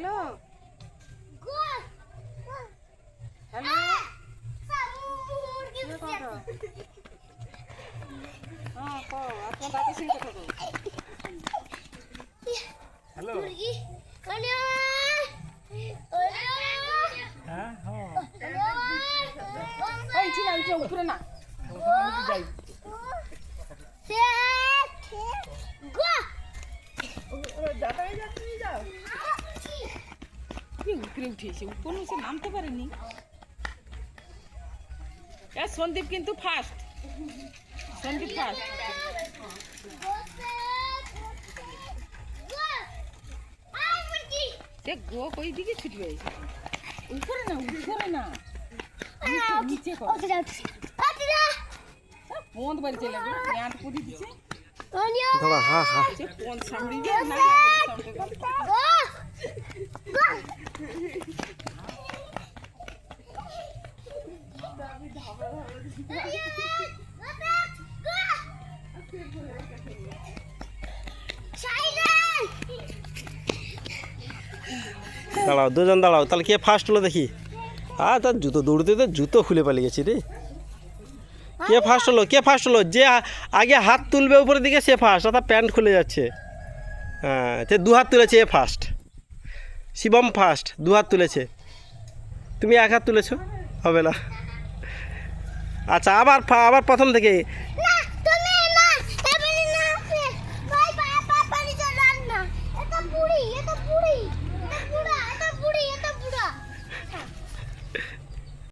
hello hello হ্যাঁ কো আপনার দাদা সিং কথা কো হ্যালো হ্যাঁ হ্যাঁ এই ছিলা উঠে উপরে না যাই দাদাই যাচ্ছি যাও কি উপরে উঠেছে উপরে উঠে নামতে পারেনি সন্দীপ কিন্তু ফার্স্ট সন্দীপ ফার্স্ট সে গো কই দিকে ছুটবে উপরে না নিচে কর পন্দ বাড়ি চলে গেল প্যান্ট পুরি দিছে দাদা হা হা সে পন্দ সামনে দিয়ে না দাঁড়াও দুজন দাঁড়াও তাহলে কে ফার্স্ট হলো দেখি তার জুতো দৌড়তে তো জুতো খুলে পালিয়ে গেছি রে কে ফার্স্ট হলো যে আগে হাত তুলবে উপরের দিকে সে ফার্স্ট অর্থাৎ প্যান্ট খুলে যাচ্ছে হ্যাঁ সে দু হাত তুলেছে এ ফার্স্ট শিবম ফার্স্ট দু হাত তুলেছে তুমি এক হাত তুলেছো হবে না আচ্ছা আবার প্রথম থেকে